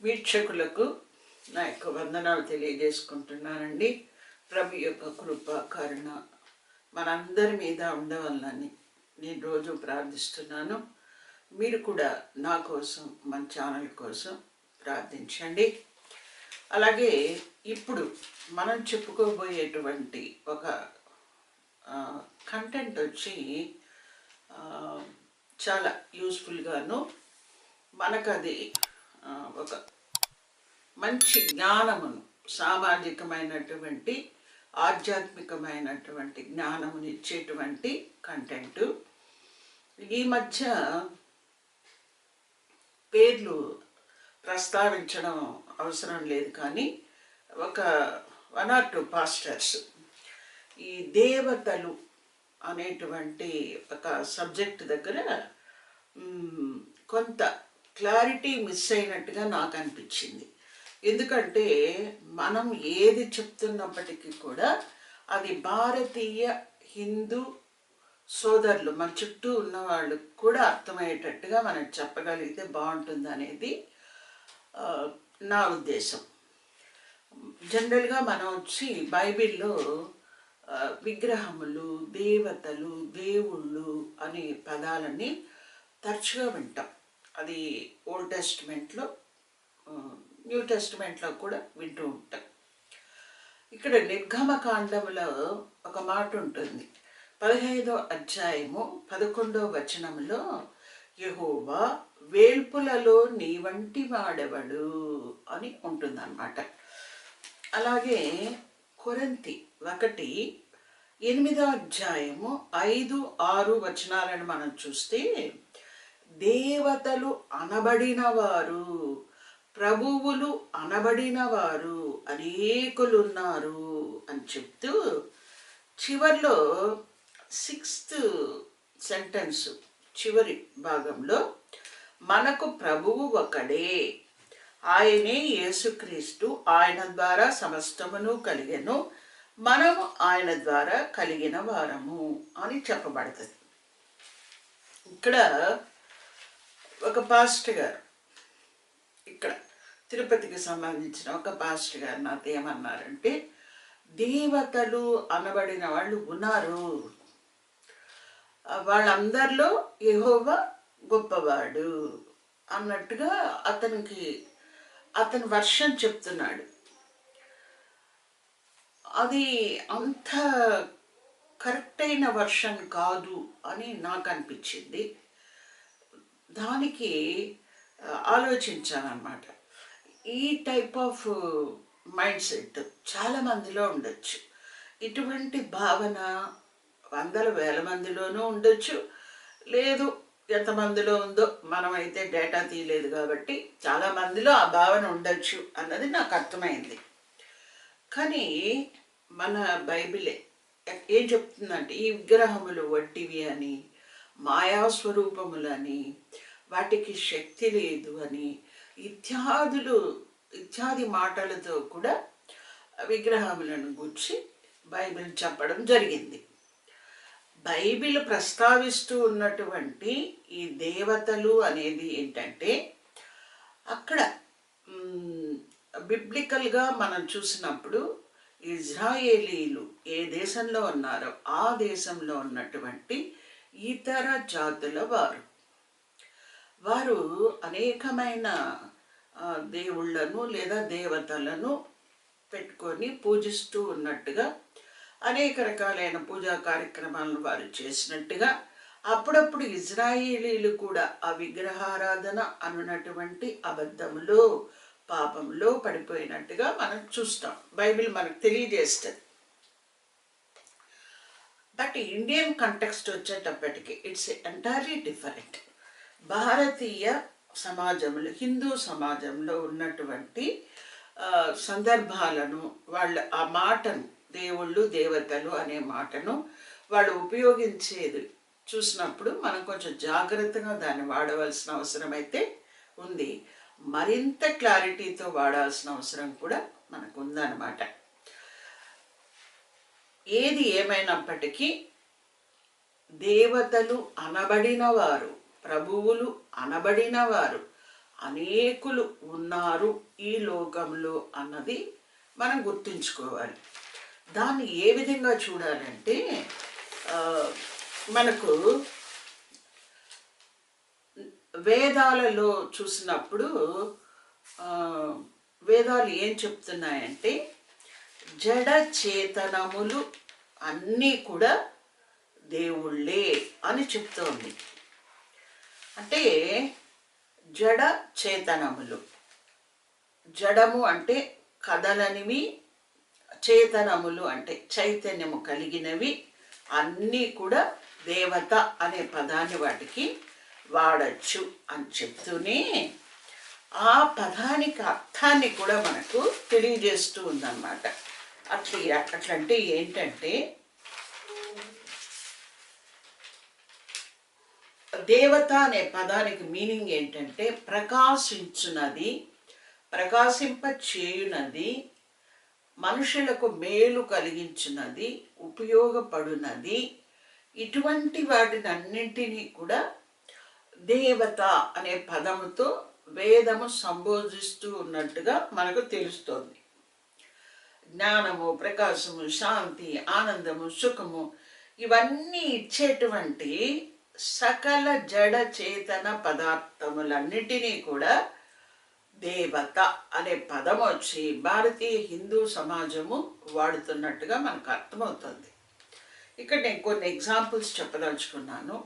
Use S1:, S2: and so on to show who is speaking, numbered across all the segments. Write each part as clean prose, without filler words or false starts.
S1: వీక్షకులకు నా యొక్క వందనాలు తెలియజేసుకుంటున్నానండి. ప్రభు యొక్క కృప కరుణ మనందరి మీద ఉండవాలని నేను రోజు ప్రార్థిస్తున్నాను. మీరు కూడా నా కోసం, మన ఛానల్ కోసం ప్రార్థించండి. అలాగే ఇప్పుడు మనం చెప్పుకోబోయేటువంటి ఒక కంటెంట్ వచ్చి చాలా యూస్ఫుల్గాను, మనకు అది ఒక మంచి జ్ఞానమును, సామాజికమైనటువంటి ఆధ్యాత్మికమైనటువంటి జ్ఞానమును ఇచ్చేటువంటి కంటెంట్. ఈ మధ్య పేర్లు ప్రస్తావించడం అవసరం లేదు, కానీ ఒక 1 or 2 పాస్టర్స్ ఈ దేవతలు అనేటువంటి ఒక సబ్జెక్ట్ దగ్గర కొంత క్లారిటీ మిస్ అయినట్టుగా నాకు అనిపించింది. ఎందుకంటే మనం ఏది చెప్తున్నప్పటికీ కూడా అది భారతీయ హిందూ సోదరులు, మన చుట్టూ ఉన్న వాళ్ళు కూడా అర్థమయ్యేటట్టుగా మనం చెప్పగలిగితే బాగుంటుంది అనేది నా ఉద్దేశం. జనరల్గా మనం వచ్చి బైబిల్లో విగ్రహములు, దేవతలు, దేవుళ్ళు అనే పదాలని తరచుగా వింటాం. అది ఓల్డ్ టెస్టిమెంట్లో, న్యూ టెస్టిమెంట్లో కూడా వింటూ ఉంటాం. ఇక్కడ నిర్గమకాండములో ఒక మాట ఉంటుంది. 15వ అధ్యాయము 11వ వచనంలో యెహోవా వేల్పులలో నీ వంటి వాడెవడు అని ఉంటుందన్నమాట. అలాగే కొరింథీ 1:8వ అధ్యాయము 5, 6 వచనాలను మనం చూస్తే దేవతలు అనబడిన వారు, ప్రభువులు అనబడిన వారు అనేకులున్నారు అని చెప్తూ చివరిలో 6th సెంటెన్స్ చివరి భాగంలో మనకు ప్రభువు ఒకడే, ఆయనే యేసుక్రీస్తు, ఆయన ద్వారా సమస్తమును కలిగెను, మనము ఆయన ద్వారా కలిగిన వారము అని చెప్పబడుతుంది. ఇక్కడ ఒక పాస్టర్ గారు, ఇక్కడ తిరుపతికి సంబంధించిన ఒక పాస్టర్ గారు నాతో ఏమన్నారంటే, దేవతలు అనబడిన వాళ్ళు ఉన్నారు, వాళ్ళందరిలో యెహోవా గొప్పవాడు అన్నట్టుగా అతని వర్షన్ చెప్తున్నాడు. అది అంత కరెక్ట్ అయిన వర్షన్ కాదు అని నాకు అనిపించింది. దానికి ఆలోచించానన్నమాట. ఈ టైప్ ఆఫ్ మైండ్ సెట్ చాలా మందిలో ఉండొచ్చు. ఇటువంటి భావన వందల వేల మందిలోనూ ఉండొచ్చు, లేదు ఎంతమందిలో ఉందో మనమైతే డేటా తీయలేదు కాబట్టి చాలా మందిలో ఆ భావన ఉండొచ్చు అన్నది నాకు అర్థమైంది. కానీ మన బైబిలే ఏం చెప్తుందంటే, ఈ విగ్రహములు వట్టివి అని, మాయాస్వరూపములని, వాటికి శక్తి లేదు అని ఇత్యాది మాటలతో కూడా విగ్రహములను గురించి బైబిల్ చెప్పడం జరిగింది. బైబిల్ ప్రస్తావిస్తూ ఉన్నటువంటి ఈ దేవతలు అనేది ఏంటంటే, అక్కడ బిబ్లికల్గా మనం చూసినప్పుడు ఇజ్రాయేలీలు ఏ దేశంలో ఉన్నారో ఆ దేశంలో ఉన్నటువంటి ఇతర జాతుల వారు అనేకమైన దేవుళ్ళను లేదా దేవతలను పెట్టుకొని పూజిస్తూ ఉన్నట్టుగా, అనేక రకాలైన పూజా కార్యక్రమాలను వారు చేసినట్టుగా, అప్పుడప్పుడు ఇజ్రాయేలీలు కూడా ఆ విగ్రహారాధన అన్నటువంటి అబద్ధములో, పాపంలో పడిపోయినట్టుగా మనం చూస్తాం. బైబిల్ మనకు తెలియజేస్తుంది. బట్ ఇండియన్ కంటెక్స్ట్ వచ్చేటప్పటికి ఇట్స్ ఎంటైర్లీ డిఫరెంట్. భారతీయ సమాజంలో, హిందూ సమాజంలో ఉన్నటువంటి సందర్భాలను వాళ్ళు ఆ మాటను, దేవుళ్ళు దేవతలు అనే మాటను వాళ్ళు ఉపయోగించేది చూసినప్పుడు మనం కొంచెం జాగ్రత్తగా దాన్ని వాడవలసిన అవసరం అయితే ఉంది. మరింత క్లారిటీతో వాడాల్సిన అవసరం కూడా మనకు ఉందన్నమాట. ఏది ఏమైనప్పటికీ దేవతలు అనబడిన వారు, ప్రభువులు అనబడిన వారు అనేకులు ఉన్నారు ఈ లోకంలో అన్నది మనం గుర్తుంచుకోవాలి. దాన్ని ఏ విధంగా చూడాలంటే మనకు వేదాలలో చూసినప్పుడు వేదాలు ఏం చెప్తున్నాయంటే జడ చేతనములు అన్నీ కూడా దేవుళ్ళే అని చెప్తోంది. అంటే జడ చేతనములు, జడము అంటే కదలనివి, చేతనములు అంటే చైతన్యము కలిగినవి అన్నీ కూడా దేవత అనే పదాన్ని వాటికి వాడచ్చు అని చెప్తూనే ఆ పదానికి అర్థాన్ని కూడా మనకు తెలియజేస్తూ ఉందన్నమాట. అట్లంటే ఏంటంటే దేవత అనే పదానికి మీనింగ్ ఏంటంటే ప్రకాశించున్నది, ప్రకాశింప చేయునది, మనుషులకు మేలు కలిగించున్నది, ఉపయోగపడునది, ఇటువంటి వాటిని అన్నింటినీ కూడా దేవత అనే పదముతో వేదము సంబోధిస్తూ ఉన్నట్టుగా మనకు తెలుస్తోంది. జ్ఞానము, ప్రకాశము, శాంతి, ఆనందము, సుఖము ఇవన్నీ ఇచ్చేటువంటి సకల జడ చేతన పదార్థములన్నిటినీ కూడా దేవత అనే పదం వచ్చి భారతీయ హిందూ సమాజము వాడుతున్నట్టుగా మనకు అర్థమవుతుంది. ఇక్కడ నేను కొన్ని ఎగ్జాంపుల్స్ చెప్పదలుచుకున్నాను.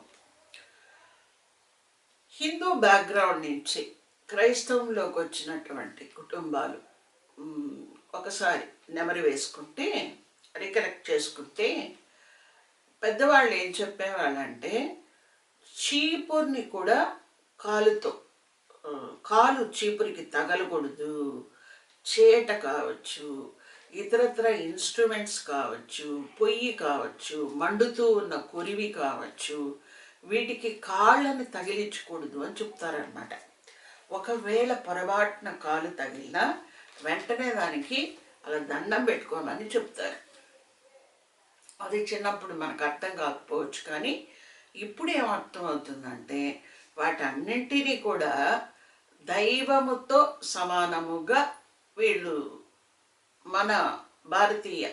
S1: హిందూ బ్యాక్గ్రౌండ్ నుంచి క్రైస్తవంలోకి వచ్చినటువంటి కుటుంబాలు ఒకసారి నెమరు వేసుకుంటే, రికలెక్ట్ చేసుకుంటే పెద్దవాళ్ళు ఏం చెప్పేవాళ్ళంటే చీపుర్ని కూడా కాలుతో, కాలు చీపురికి తగలకూడదు, చేట కావచ్చు, ఇతరత్ర ఇన్స్ట్రుమెంట్స్ కావచ్చు, పొయ్యి కావచ్చు, మండుతూ ఉన్న కొరివి కావచ్చు, వీటికి కాళ్ళని తగిలించకూడదు అని చెప్తారనమాట. ఒకవేళ పొరపాటున కాలు తగిలినా వెంటనే దానికి అలా దండం పెట్టుకోమని చెప్తారు. అది చిన్నప్పుడు మనకు అర్థం కాకపోవచ్చు, కానీ ఇప్పుడు ఏమర్థం అవుతుందంటే వాటన్నింటినీ కూడా దైవముతో సమానముగా వీళ్ళు మన భారతీయ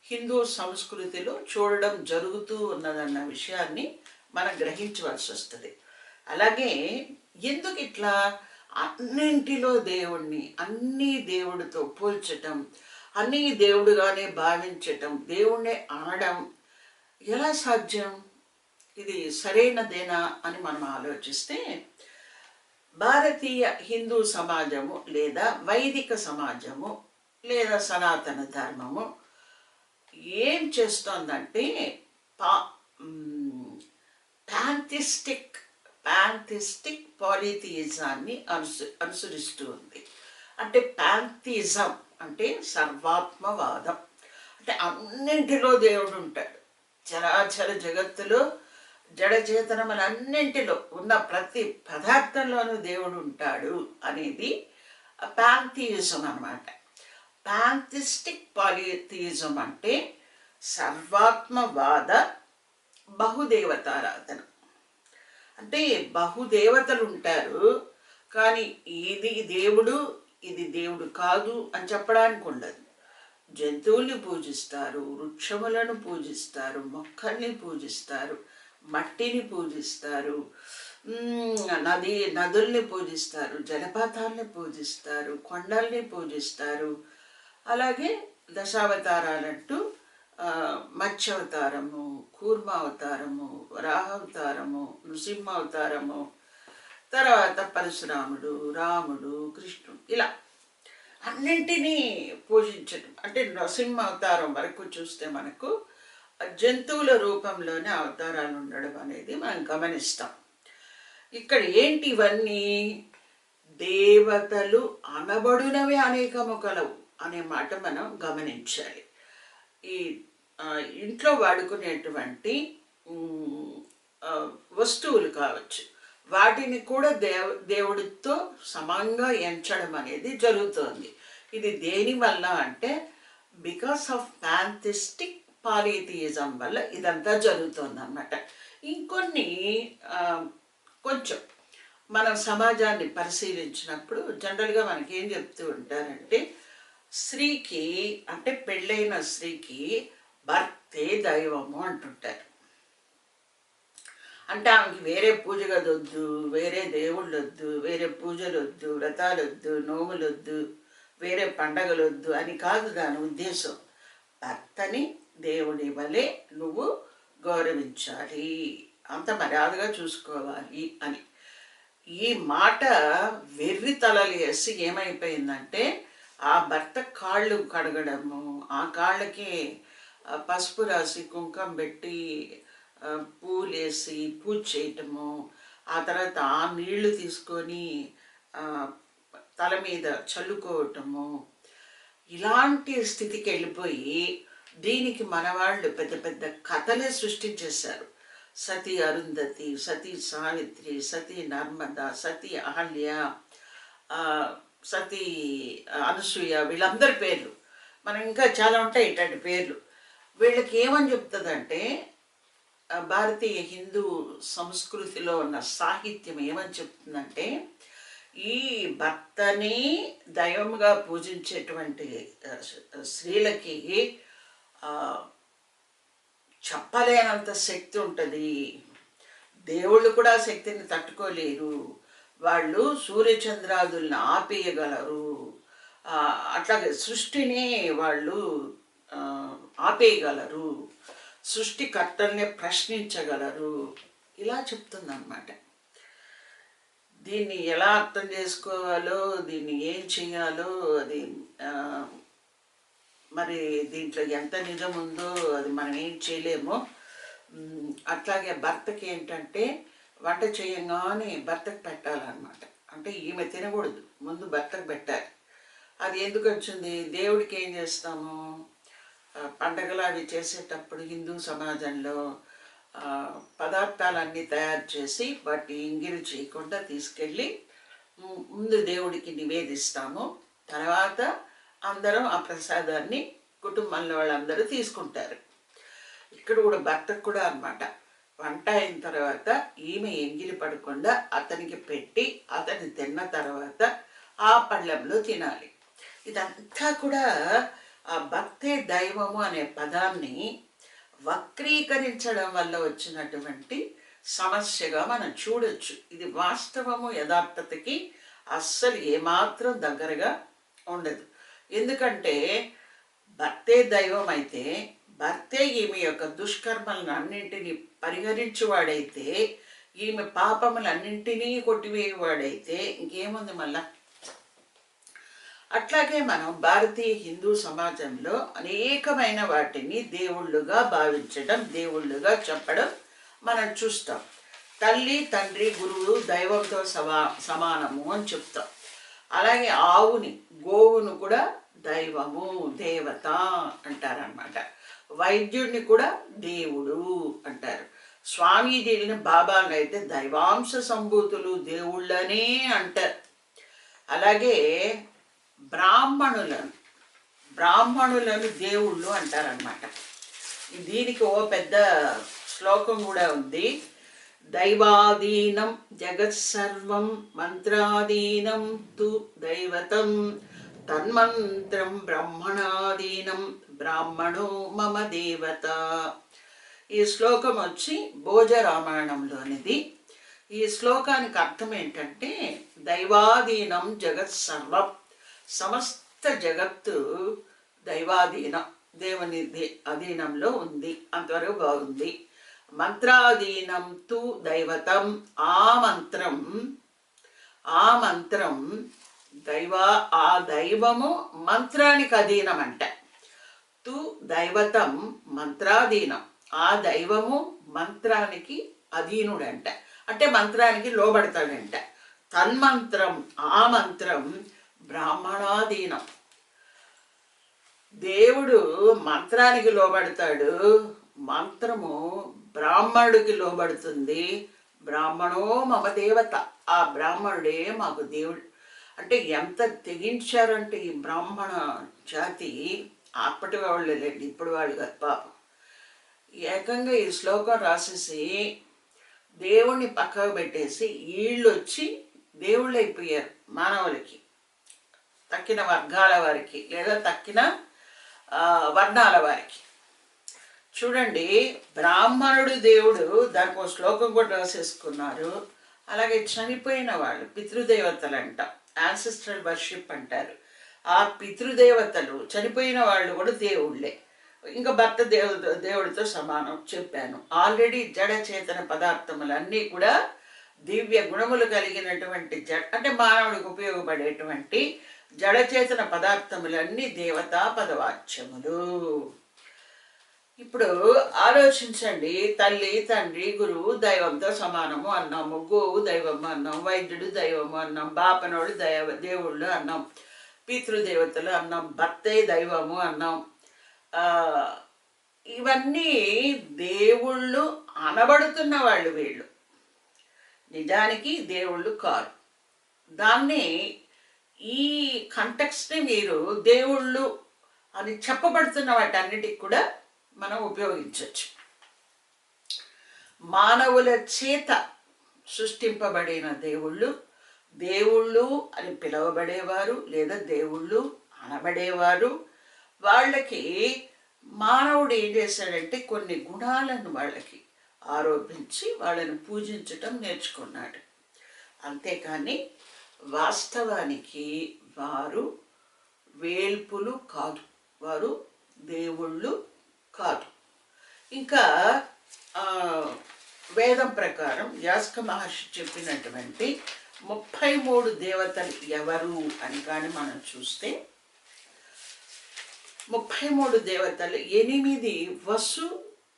S1: హిందూ సంస్కృతిలో చూడడం జరుగుతూ ఉన్నదన్న విషయాన్ని మనం గ్రహించవలసి వస్తుంది. అలాగే ఎందుకు ఇట్లా అన్నింటిలో దేవుణ్ణి, అన్నీ దేవుడితో పోల్చటం, అన్నీ దేవుడుగానే భావించటం, దేవుణ్ణి అనడం ఎలా సాధ్యం? ఇది సరైనదేనా అని మనం ఆలోచిస్తే భారతీయ హిందూ సమాజము లేదా వైదిక సమాజము లేదా సనాతన ధర్మము ఏం చేస్తోందంటే ప్యాంథిస్టిక్ పాలిథియిజాన్ని అనుసరిస్తూ ఉంది. అంటే ప్యాంథిజం అంటే సర్వాత్మవాదం. అంటే అన్నింటిలో దేవుడు ఉంటాడు. చరాచర జగత్తులో జడచేతనములన్నింటిలో ఉన్న ప్రతి పదార్థంలోనూ దేవుడు ఉంటాడు అనేది ప్యాంథియిజం అన్నమాట. ప్యాంథిస్టిక్ పాలిథియిజం అంటే సర్వాత్మవాద బహుదేవతారాధన. అంటే బహుదేవతలు ఉంటారు, కానీ ఇది దేవుడు ఇది దేవుడు కాదు అని చెప్పడానికి ఉండదు. జంతువుల్ని పూజిస్తారు, వృక్షములను పూజిస్తారు, మొక్కల్ని పూజిస్తారు, మట్టిని పూజిస్తారు, నదుల్ని పూజిస్తారు, జలపాతాలని పూజిస్తారు, కొండల్ని పూజిస్తారు. అలాగే దశావతారాలంటూ మత్స్యావతారము, కూర్మావతారము, వరాహావతారము, నృసింహావతారము, తర్వాత పరశురాముడు, రాముడు, కృష్ణుడు, ఇలా అన్నింటినీ పూజించడం. అంటే నృసింహ అవతారం వరకు చూస్తే మనకు జంతువుల రూపంలోనే అవతారాలు ఉండడం అనేది మనం గమనిస్తాం. ఇక్కడ ఏంటి ఇవన్నీ? దేవతలు అనబడునవి అనేకము కలవు అనే మాట మనం గమనించాలి. ఈ ఇంట్లో వాడుకునేటువంటి వస్తువులు కావచ్చు, వాటిని కూడా దేవుడితో సమంగా ఎంచడం అనేది జరుగుతోంది. ఇది దేని వల్ల అంటే బికాస్ ఆఫ్ ప్యాంథిస్టిక్ పాలిథియిజం వల్ల ఇదంతా జరుగుతుంది అన్నమాట. ఇంకొన్ని కొంచెం మనం సమాజాన్ని పరిశీలించినప్పుడు జనరల్గా మనకి ఏం చెప్తూ ఉంటారంటే, స్త్రీకి అంటే పెళ్ళైన స్త్రీకి భర్తే దైవము అంటుంటారు. అంటే ఆమెకి వేరే పూజ గదొద్దు, వేరే దేవుళ్ళొద్దు, వేరే పూజలొద్దు, వ్రతాలొద్దు, నోములొద్దు, వేరే పండగలొద్దు అని కాదు దాని ఉద్దేశం. భర్తని దేవుని వలె నువ్వు గౌరవించాలి, అంత మర్యాదగా చూసుకోవాలి అని. ఈ మాట వెర్రి తలలు వేసి ఏమైపోయిందంటే, ఆ భర్త కాళ్ళు కడగడము, ఆ కాళ్ళకి పసుపు రాసి కుంకుమ పెట్టి పూలేసి పూజ చేయటము, ఆ తర్వాత ఆ నీళ్లు తీసుకొని తల మీద చల్లుకోవటము, ఇలాంటి స్థితికి వెళ్ళిపోయి దీనికి మనవాళ్ళు పెద్ద పెద్ద కథలే సృష్టించేశారు. సతీ అరుంధతి, సతీ సావిత్రి, సతీ నర్మద, సతీ అహల్య, సతీ అనసూయ, వీళ్ళందరి పేర్లు మనం ఇంకా చాలా ఉంటాయి ఇట్లాంటి పేర్లు. వీళ్ళకి ఏమని చెప్తుందంటే, భారతీయ హిందూ సంస్కృతిలో ఉన్న సాహిత్యం ఏమని చెప్తుందంటే, ఈ భర్తని దైవంగా పూజించేటువంటి స్త్రీలకి చెప్పలేనంత శక్తి ఉంటుంది. దేవుళ్ళు కూడా శక్తిని తట్టుకోలేరు. వాళ్ళు సూర్యచంద్రాదుల్ని ఆపేయగలరు. అట్లాగే సృష్టిని వాళ్ళు ఆపేయగలరు, సృష్టికర్తల్ని ప్రశ్నించగలరు, ఇలా చెప్తుందన్నమాట. దీన్ని ఎలా అర్థం చేసుకోవాలో, దీన్ని ఏం చేయాలో, అది మరి దీంట్లో ఎంత నిజం ఉందో అది మనం ఏం చేయలేము. అట్లాగే భర్తకి ఏంటంటే, వంట చేయంగానే భర్తకు పెట్టాలన్నమాట. అంటే ఈమె తినకూడదు, ముందు భర్తకు పెట్టాలి. అది ఎందుకు వచ్చింది? దేవుడికి ఏం చేస్తాము, పండగలు అవి చేసేటప్పుడు హిందూ సమాజంలో పదార్థాలన్నీ తయారు చేసి వాటి ఇంగిరి చేయకుండా తీసుకెళ్ళి ముందు దేవుడికి నివేదిస్తాము. తర్వాత అందరం ఆ ప్రసాదాన్ని కుటుంబంలో వాళ్ళందరూ తీసుకుంటారు. ఇక్కడ కూడా భర్తకు కూడా అన్నమాట, వంట అయిన తర్వాత ఈమె ఎంగిలి పడకుండా అతనికి పెట్టి అతని తిన్న తర్వాత ఆ పళ్ళెంలో తినాలి. ఇదంతా కూడా ఆ భక్తే దైవము అనే పదాన్ని వక్రీకరించడం వల్ల వచ్చినటువంటి సమస్యగా మనం చూడొచ్చు. ఇది వాస్తవము, యథార్థతకి అస్సలు ఏమాత్రం దగ్గరగా ఉండదు. ఎందుకంటే భర్తే దైవం అయితే, భర్తే ఈమె యొక్క దుష్కర్మలను అన్నింటినీ పరిహరించేవాడైతే, ఈమె పాపములన్నింటినీ కొట్టివేయవాడైతే ఇంకేముంది మళ్ళా? అట్లాగే మనం భారతీయ హిందూ సమాజంలో అనేకమైన వాటిని దేవుళ్ళుగా భావించడం, దేవుళ్ళుగా చెప్పడం మనం చూస్తాం. తల్లి, తండ్రి, గురువు దైవంతో సమానము అని చెప్తాం. అలాగే ఆవుని, గోవును కూడా దైవము, దేవత అంటారనమాట. వైద్యుడిని కూడా దేవుడు అంటారు. స్వామీజీలని, బాబాలను అయితే దైవాంశ సంభూతులు, దేవుళ్ళనే అంటారు. అలాగే బ్రాహ్మణులను దేవుళ్ళు అంటారనమాట. దీనికి ఓ పెద్ద శ్లోకం కూడా ఉంది. దైవాధీనం జగత్సర్వం మంత్రాధీనం తు దైవతం తన్మంత్రం బ్రహ్మణాధీనం బ్రాహ్మణో మమ దేవత. ఈ శ్లోకం వచ్చి భోజ రామాయణంలోనిది. ఈ శ్లోకానికి అర్థం ఏంటంటే, దైవాధీనం జగత్సర్వం, సమస్త జగత్తు దైవాధీనం, దేవుని అధీనంలో ఉంది, అంతవరకు బాగుంది. మంత్రాధీనం తు దైవతం, ఆ మంత్రం ఆ దైవము మంత్రానికి అధీనం అంట. తు దైవతం మంత్రాధీనం, ఆ దైవము మంత్రానికి అధీనుడంట, అంటే మంత్రానికి లోబడతాడంట. తన్మంత్రం, ఆ మంత్రం బ్రాహ్మణాధీనం, దేవుడు మంత్రానికి లోబడతాడు, మంత్రము బ్రాహ్మణుడికి లోబడుతుంది. బ్రాహ్మణో మమ దేవత, ఆ బ్రాహ్మణుడే మాకు దేవుడు. అంటే ఎంత తెగించారంటే ఈ బ్రాహ్మణ జాతి, అప్పటి వాళ్ళు లేండి, ఇప్పుడు వాళ్ళు కాదు పాపం. ఏకంగా ఈ శ్లోకం రాసేసి దేవుణ్ణి పక్కకు పెట్టేసి వీళ్ళు వచ్చి దేవుళ్ళు అయిపోయారు మానవులకి, తక్కిన వర్గాల వారికి లేదా తక్కిన వర్ణాల వారికి. చూడండి, బ్రాహ్మణుడు దేవుడు, దానికి ఒక శ్లోకం కూడా రాసేసుకున్నారు. అలాగే చనిపోయిన వాళ్ళు పితృదేవతలు అంట, యాన్సిస్ట్రల్ వర్షిప్ అంటారు. ఆ పితృదేవతలు చనిపోయిన వాళ్ళు కూడా దేవుళ్ళే. ఇంకా భర్త దేవుడితో సమానం చెప్పాను ఆల్రెడీ. జడ చేతన పదార్థములన్నీ కూడా దివ్య గుణములు కలిగినటువంటి అంటే మానవుడికి ఉపయోగపడేటువంటి జడచేతన పదార్థములన్నీ దేవతా పదవాచ్యములు. ఇప్పుడు ఆలోచించండి, తల్లి తండ్రి గురువు దైవంతో సమానము అన్నాము, గోవు దైవము అన్నాం, వైద్యుడు దైవము అన్నాం, బాపనోడు దేవుళ్ళు అన్నాం, పితృదేవతలు అన్నాం, భర్తే దైవము అన్నాం. ఇవన్నీ దేవుళ్ళు అనబడుతున్న వాళ్ళు వీళ్ళు, నిజానికి దేవుళ్ళు కారు. దాన్ని ఈ కంటెక్స్ట్ని మీరు దేవుళ్ళు అని చెప్పబడుతున్న వాటన్నిటికి కూడా మనం ఉపయోగించవచ్చు. మానవుల చేత సృష్టింపబడిన దేవుళ్ళు, దేవుళ్ళు అని పిలువబడేవారు లేదా దేవుళ్ళు అనబడేవారు, వాళ్ళకి మానవుడు ఏం చేశాడంటే కొన్ని గుణాలను వాళ్ళకి ఆరోపించి వాళ్ళని పూజించటం నేర్చుకున్నాడు. అంతేకాని వాస్తవానికి వారు వేల్పులు కాదు, వారు దేవుళ్ళు కాదు. ఇంకా వేదం ప్రకారం యాస్క మహర్షి చెప్పినటువంటి 33 దేవతలు ఎవరు అని కానీ మనం చూస్తే 33 దేవతలు, 8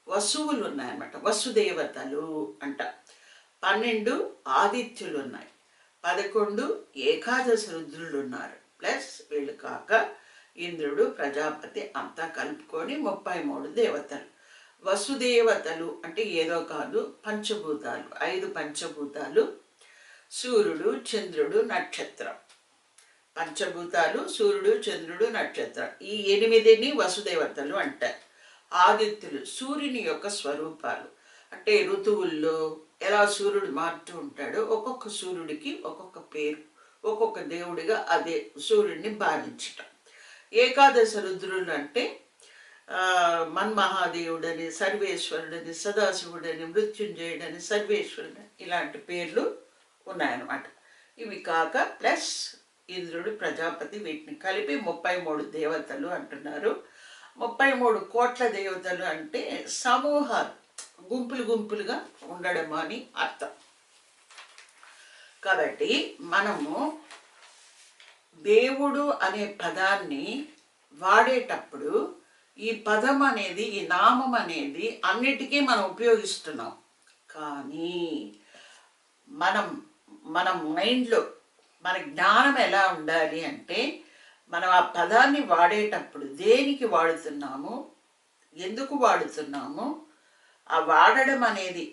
S1: వసువులు ఉన్నాయన్నమాట, వసుదేవతలు అంట. 12 ఆదిత్యులు ఉన్నాయి, 11 ఏకాదశ రుద్రులు ఉన్నారు, ప్లస్ వీళ్ళు కాక ఇంద్రుడు ప్రజాపతి అంతా కలుపుకొని 33 దేవతలు. వసుదేవతలు అంటే ఏదో కాదు, పంచభూతాలు, 5 పంచభూతాలు, సూర్యుడు చంద్రుడు నక్షత్రం. పంచభూతాలు, సూర్యుడు చంద్రుడు నక్షత్రం, ఈ 8ని వసుదేవతలు అంటారు. ఆదిత్యులు సూర్యుని యొక్క స్వరూపాలు, అంటే ఋతువుల్లో ఎలా సూర్యుడు మారుతూ ఉంటాడో ఒక్కొక్క సూర్యుడికి ఒక్కొక్క పేరు, ఒక్కొక్క దేవుడిగా అదే సూర్యుడిని భావించటం. ఏకాదశ రుద్రులు అంటే మన్మహాదేవుడని, సర్వేశ్వరుడని, సదాశివుడని, మృత్యుంజయుడని, సర్వేశ్వరుడని ఇలాంటి పేర్లు ఉన్నాయన్నమాట. ఇవి కాక ప్లస్ ఇంద్రుడు ప్రజాపతి, వీటిని కలిపి 33 దేవతలు అంటున్నారు. 33 కోట్ల దేవతలు అంటే సమూహాలు, గుంపులు గుంపులుగా ఉండడం అని అర్థం. కాబట్టి మనము దేవుడు అనే పదాన్ని వాడేటప్పుడు ఈ పదం అనేది, ఈ నామం అనేది అన్నిటికీ మనం ఉపయోగిస్తున్నాం. కానీ మన మైండ్లో మన జ్ఞానం ఎలా ఉండాలి అంటే, మనం ఆ పదాన్ని వాడేటప్పుడు దేనికి వాడుతున్నాము, ఎందుకు వాడుతున్నాము, ఆ వాడడం అనేది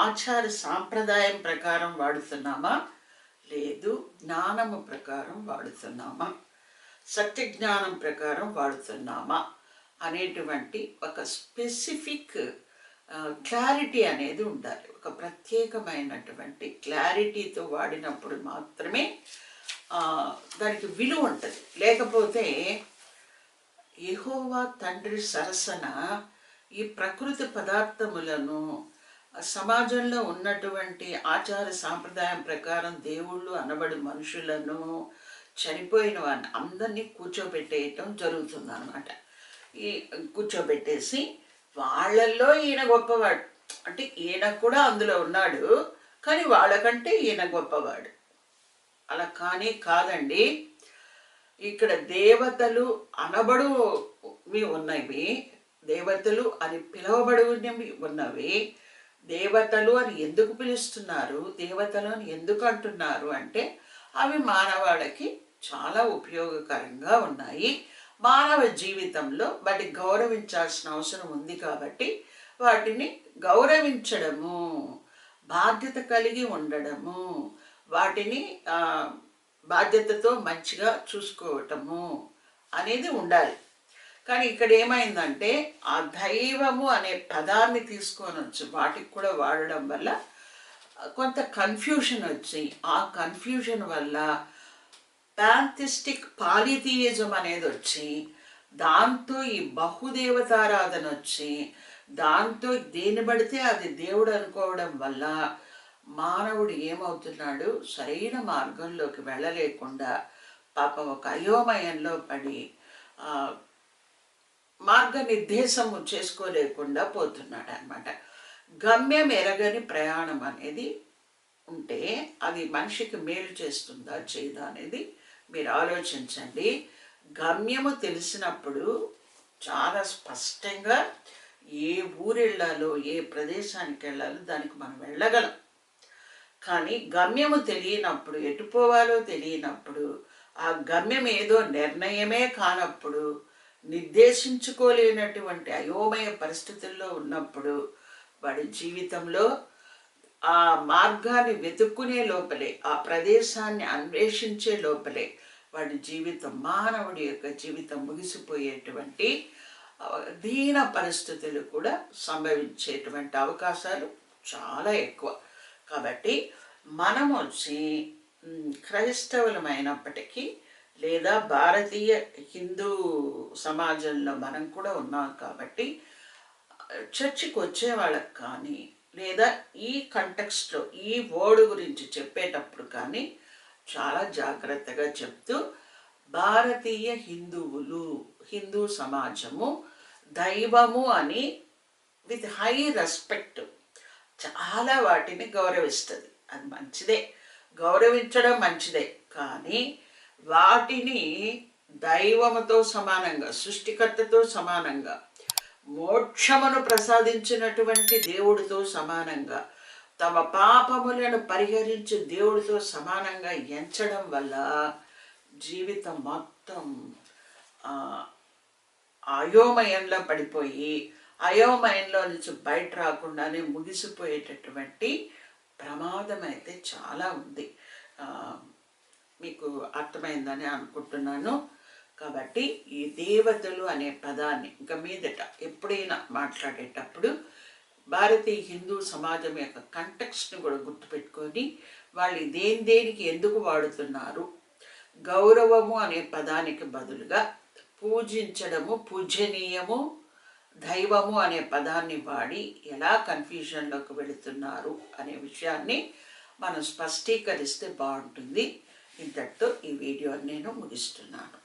S1: ఆచార సాంప్రదాయం ప్రకారం వాడుతున్నామా, లేదు జ్ఞానము ప్రకారం వాడుతున్నామా, సత్య జ్ఞానం ప్రకారం వాడుతున్నామా అనేటువంటి ఒక స్పెసిఫిక్ క్లారిటీ అనేది ఉండాలి. ఒక ప్రత్యేకమైనటువంటి క్లారిటీతో వాడినప్పుడు మాత్రమే దానికి విలువ ఉంటుంది. లేకపోతే యెహోవా తండ్రి సరసన ఈ ప్రకృతి పదార్థములను, సమాజంలో ఉన్నటువంటి ఆచార సాంప్రదాయం ప్రకారం దేవుళ్ళు అనబడి మనుషులను, చనిపోయిన వారిని అందరినీ కూర్చోబెట్టేయటం జరుగుతుంది అన్నమాట. ఈ కూర్చోబెట్టేసి వాళ్ళల్లో ఈయన గొప్పవాడు అంటే ఈయన కూడా అందులో ఉన్నాడు, కానీ వాళ్ళకంటే ఈయన గొప్పవాడు అలా కానీ కాదండి. ఇక్కడ దేవతలు అనబడువి ఉన్నవి, దేవతలు అని పిలువబడునవి ఉన్నవి. దేవతలు అని ఎందుకు పిలుస్తున్నారు, దేవతలు అని ఎందుకు అంటున్నారు అంటే అవి మానవాళికి చాలా ఉపయోగకరంగా ఉన్నాయి. మానవ జీవితంలో వాటిని గౌరవించాల్సిన అవసరం ఉంది. కాబట్టి వాటిని గౌరవించడము, బాధ్యత కలిగి ఉండడము, వాటిని బాధ్యతతో మంచిగా చూసుకోవటము అనేది ఉండాలి. కానీ ఇక్కడ ఏమైందంటే ఆ దైవము అనే పదాన్ని తీసుకొని వచ్చి వాటికి కూడా వాడడం వల్ల కొంత కన్ఫ్యూషన్ వచ్చి ఆ కన్ఫ్యూజన్ వల్ల పాంథిస్టిక్ పాలిథియిజం అనేది వచ్చి దాంతో ఈ బహుదేవతారాధన వచ్చి దాంతో దేన్ని పడితే అది దేవుడు అనుకోవడం వల్ల మానవుడు ఏమవుతున్నాడు, సరైన మార్గంలోకి వెళ్ళలేకుండా పాపం ఒక అయోమయంలో పడి మార్గనిర్దేశము చేసుకోలేకుండా పోతున్నాడు అనమాట. గమ్యం ఎరగని ప్రయాణం అనేది ఉంటే అది మనిషికి మేలు చేస్తుందా చేయదా అనేది మీరు ఆలోచించండి. గమ్యము తెలిసినప్పుడు చాలా స్పష్టంగా ఏ ఊరు వెళ్ళాలో ఏ ప్రదేశానికి వెళ్ళాలో దానికి మనం వెళ్ళగలం. కానీ గమ్యము తెలియనప్పుడు, ఎటు పోవాలో తెలియనప్పుడు, ఆ గమ్యం ఏదో నిర్ణయమే కానప్పుడు, నిర్దేశించుకోలేనటువంటి అయోమయ పరిస్థితుల్లో ఉన్నప్పుడు వాడి జీవితంలో ఆ మార్గాన్ని వెతుక్కునే లోపలే, ఆ ప్రదేశాన్ని అన్వేషించే లోపలే వాడి జీవితం, మానవుడి యొక్క జీవితం ముగిసిపోయేటువంటి దీన పరిస్థితులు కూడా సంభవించేటువంటి అవకాశాలు చాలా ఎక్కువ. కాబట్టి మనం వచ్చి క్రైస్తవులమైనప్పటికీ లేదా భారతీయ హిందూ సమాజంలో మనం కూడా ఉన్నాం కాబట్టి చర్చికి వచ్చే వాళ్ళకి కానీ లేదా ఈ కంటెక్స్ట్లో ఈ వర్డ్ గురించి చెప్పేటప్పుడు కానీ చాలా జాగ్రత్తగా చెప్తూ భారతీయ హిందువులు, హిందూ సమాజము దైవము అని విత్ హై రెస్పెక్ట్ చాలా వాటిని గౌరవిస్తుంది. అది మంచిదే, గౌరవించడం మంచిదే. కానీ వాటిని దైవముతో సమానంగా, సృష్టికర్తతో సమానంగా, మోక్షమును ప్రసాదించినటువంటి దేవుడితో సమానంగా, తమ పాపములను పరిహరించి దేవుడితో సమానంగా ఎంచడం వల్ల జీవితం మొత్తం అయోమయంలో పడిపోయి అయోమయంలో నుంచి బయట రాకుండానే ముగిసిపోయేటటువంటి ప్రమాదం అయితే చాలా ఉంది. మీకు అర్థమైందని అనుకుంటున్నాను. కాబట్టి ఈ దేవతలు అనే పదాన్ని ఇంకా మీదట ఎప్పుడైనా మాట్లాడేటప్పుడు భారతీయ హిందూ సమాజం యొక్క కంటెక్స్ట్ని కూడా గుర్తుపెట్టుకొని వాళ్ళు దేనికి ఎందుకు వాడుతున్నారు, గౌరవము అనే పదానికి బదులుగా పూజించడము, పూజనీయము, దైవము అనే పదాన్ని వాడి ఎలా కన్ఫ్యూజన్లోకి వెళుతున్నారు అనే విషయాన్ని మనం స్పష్టీకరిస్తే బాగుంటుంది. ఇంతటితో ఈ వీడియోని నేను ముగిస్తున్నాను.